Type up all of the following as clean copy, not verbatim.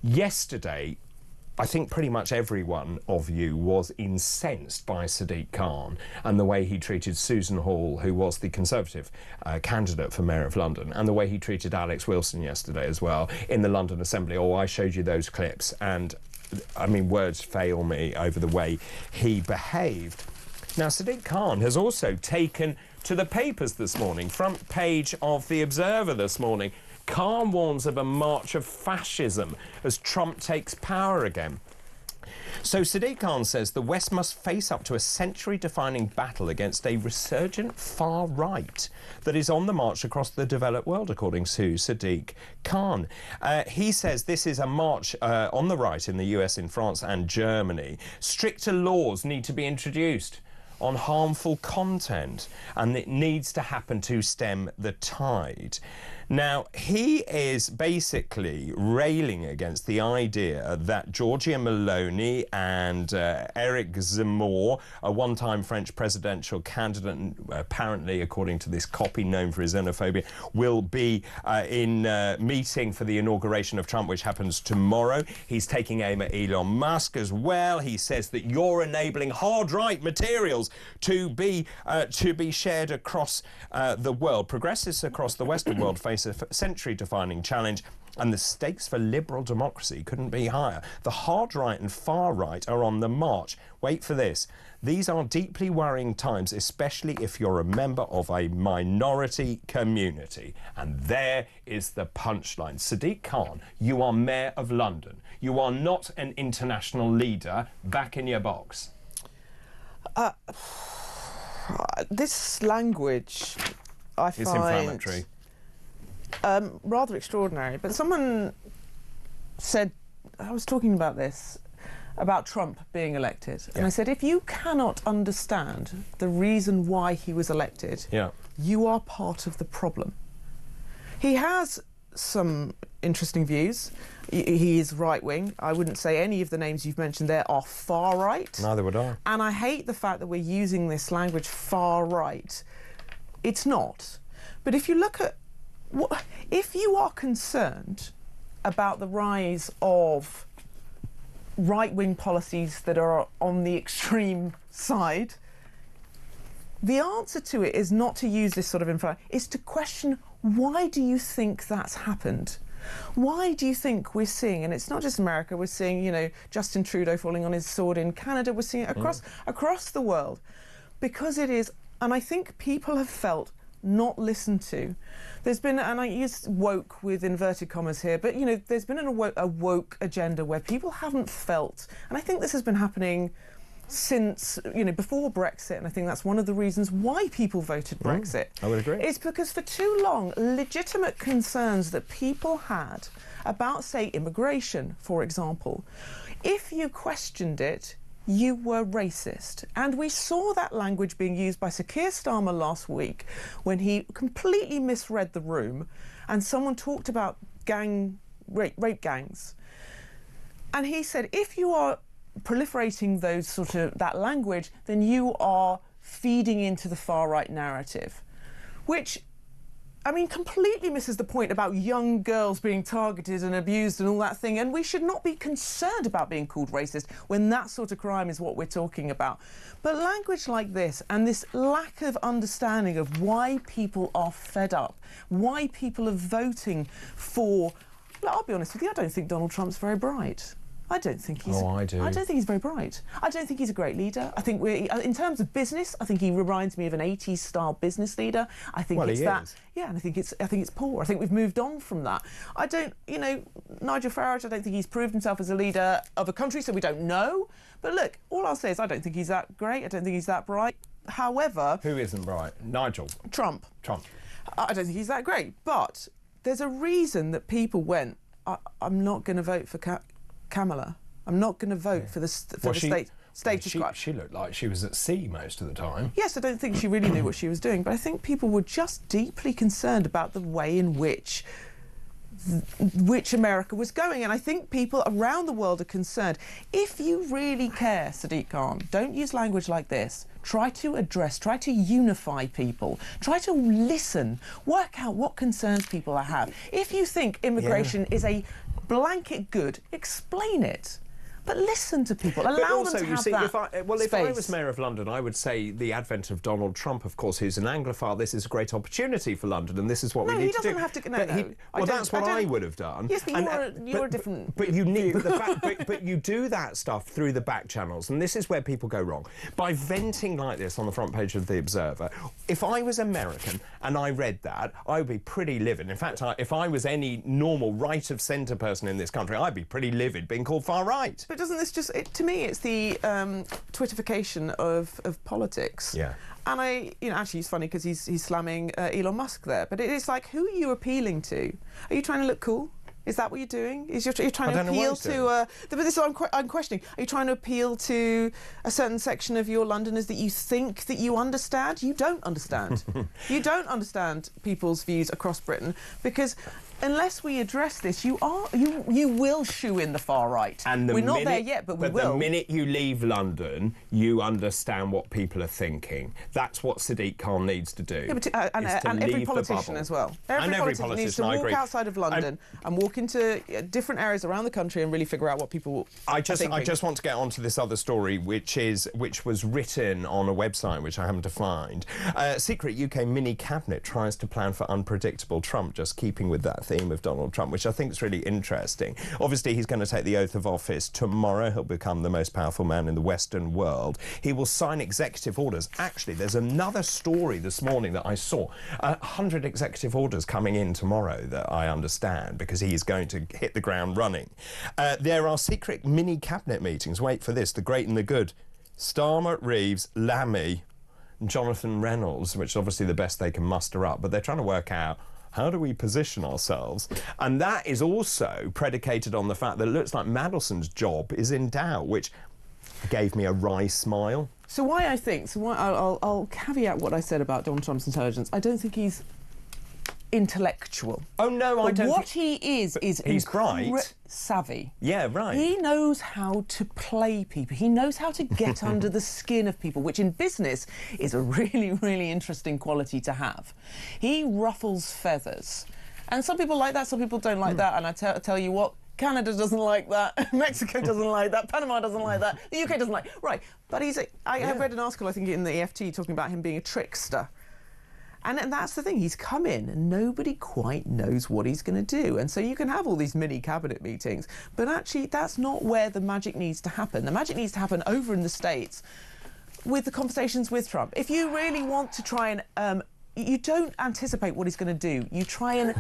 Yesterday, I think pretty much every one of you was incensed by Sadiq Khan and the way he treated Susan Hall, who was the Conservative candidate for Mayor of London, and the way he treated Alex Wilson yesterday as well in the London Assembly. Oh, I showed you those clips, and I mean, words fail me over the way he behaved. Now, Sadiq Khan has also taken to the papers this morning, front page of The Observer this morning. Khan warns of a march of fascism as Trump takes power again. So Sadiq Khan says the West must face up to a century-defining battle against a resurgent far right that is on the march across the developed world, according to Sadiq Khan. He says this is a march on the right in the US, in France and Germany. Stricter laws need to be introduced on harmful content, and it needs to happen to stem the tide. Now, he is basically railing against the idea that Giorgia Meloni and Éric Zemmour, a one-time French presidential candidate, apparently, according to this copy known for his xenophobia, will be in meeting for the inauguration of Trump, which happens tomorrow. He's taking aim at Elon Musk as well. He says that you're enabling hard-right materials to be shared across the world. Progressives across the Western world face a century-defining challenge, and the stakes for liberal democracy couldn't be higher. The hard right and far right are on the march. Wait for this. These are deeply worrying times, especially if you're a member of a minority community. And there is the punchline. Sadiq Khan, you are Mayor of London. You are not an international leader. Back in your box. This language, I find... It's inflammatory. Rather extraordinary. But someone said, I was talking about this, about Trump being elected. Yeah. And I said, if you cannot understand the reason why he was elected, you are part of the problem. He has some interesting views. He is right-wing. I wouldn't say any of the names you've mentioned there are far-right. Neither would I. And I hate the fact that we're using this language, far-right. It's not. But if you look at... if you are concerned about the rise of right-wing policies that are on the extreme side, the answer to it is not to use this sort of info, is to question, why do you think that's happened? Why do you think we're seeing, and it's not just America, we're seeing, you know, Justin Trudeau falling on his sword in Canada, we're seeing it across the world, because it is, and I think people have felt not listened to. There's been, and I use woke with inverted commas here, but, you know, there's been a woke agenda where people haven't felt, and I think this has been happening since, you know, before Brexit, and I think that's one of the reasons why people voted Brexit. I would agree. It's because for too long, legitimate concerns that people had about, say, immigration, for example, if you questioned it, you were racist. And we saw that language being used by Sir Keir Starmer last week when he completely misread the room and someone talked about rape gangs. And he said, if you are proliferating those that language, then you are feeding into the far-right narrative, which, I mean, completely misses the point about young girls being targeted and abused and all that thing, and we should not be concerned about being called racist when that sort of crime is what we're talking about. But language like this and this lack of understanding of why people are fed up, why people are voting for... Well, I'll be honest with you, I don't think Donald Trump's very bright. I don't think he's... Oh, I do. I don't think he's very bright. I don't think he's a great leader. I think in terms of business, I think he reminds me of an 80s style business leader. I think it's that. Yeah, and I think it's poor. I think we've moved on from that. I don't, you know, Nigel Farage, I don't think he's proved himself as a leader of a country, so we don't know. But look, all I'll say is I don't think he's that great. I don't think he's that bright. However... Who isn't bright? Nigel? Trump. Trump. I don't think he's that great. But there's a reason that people went, I'm not going to vote for Kamala. I'm not going to vote for the status quo. She looked like she was at sea most of the time. Yes, I don't think she really knew what she was doing, but I think people were just deeply concerned about the way in which America was going, and I think people around the world are concerned. If you really care, Sadiq Khan, don't use language like this. Try to address, try to unify people, try to listen, work out what concerns people have. If you think immigration is a blanket good, explain it. But listen to people. Allow them to have that if I was space. Mayor of London, I would say the advent of Donald Trump, of course, who's an Anglophile, this is a great opportunity for London, and this is what we need to do. No, he doesn't have to. No, but no. Well, that's what I would have done. Yes, but you're a different. But you need. But you do that stuff through the back channels, and this is where people go wrong. By venting like this on the front page of The Observer, if I was American and I read that, I would be pretty livid. In fact, if I was any normal right-of-centre person in this country, I'd be pretty livid being called far-right. But doesn't this just... to me, it's the Twitterification of politics. Yeah. And actually, it's funny because he's slamming Elon Musk there. But it's like, who are you appealing to? Are you trying to look cool? Is that what you're doing? You're trying to appeal to... but this is what I'm questioning. Are you trying to appeal to a certain section of your Londoners that you think that you understand? You don't understand. You don't understand people's views across Britain, because unless we address this, you will shoe in the far right. And we're not there yet, but we will. The minute you leave London, you understand what people are thinking. That's what Sadiq Khan needs to do. Yeah, but, and every politician as well. Every politician needs to walk outside of London and walk into different areas around the country and really figure out what people are thinking. I just want to get onto this other story, which was written on a website which I happened to find. Secret UK mini cabinet tries to plan for unpredictable Trump, just keeping with that theme of Donald Trump, which I think is really interesting. Obviously, he's going to take the oath of office tomorrow. He'll become the most powerful man in the Western world. He will sign executive orders. Actually, there's another story this morning that I saw. 100 executive orders coming in tomorrow that I understand, because he's going to hit the ground running. There are secret mini cabinet meetings. Wait for this. The great and the good. Starmer, Reeves, Lammy, and Jonathan Reynolds, which is obviously the best they can muster up, but they're trying to work out how do we position ourselves? And that is also predicated on the fact that it looks like Madelson's job is in doubt, which gave me a wry smile. So I'll caveat what I said about Donald Trump's intelligence. I don't think he's intellectual. Oh, no, I don't. What he is he's bright. Savvy. Yeah, right. He knows how to play people. He knows how to get under the skin of people, which in business is a really, really interesting quality to have. He ruffles feathers. And some people like that, some people don't like that. And I tell you what, Canada doesn't like that, Mexico doesn't like that, Panama doesn't like that, the UK doesn't like... Right, but I read an article, I think, in the EFT talking about him being a trickster. And that's the thing, he's come in and nobody quite knows what he's going to do. And so you can have all these mini cabinet meetings, but actually that's not where the magic needs to happen. The magic needs to happen over in the States with the conversations with Trump. If you really want to try and... you don't anticipate what he's going to do. You try and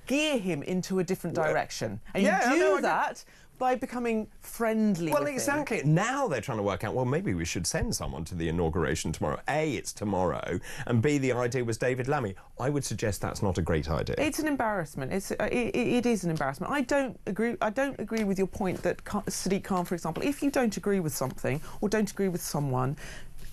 gear him into a different direction. And you do that by becoming friendly with him. Exactly. Now they're trying to work out, well, maybe we should send someone to the inauguration tomorrow. A, it's tomorrow, and B, the idea was David Lammy. I would suggest that's not a great idea. It's an embarrassment. It is an embarrassment. I don't agree with your point that Sadiq Khan, for example, if you don't agree with something or don't agree with someone,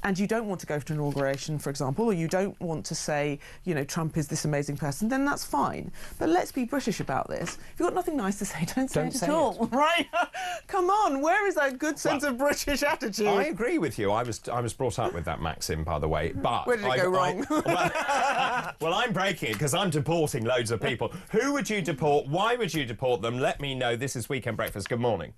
and you don't want to go to an inauguration, for example, or you don't want to say, Trump is this amazing person, then that's fine. But let's be British about this. If you've got nothing nice to say, don't say it at all. Right? Come on, where is that good sense of British attitude? I agree with you. I was brought up with that maxim, by the way. But where did it go wrong? Well, I'm breaking it because I'm deporting loads of people. Who would you deport? Why would you deport them? Let me know. This is Weekend Breakfast. Good morning.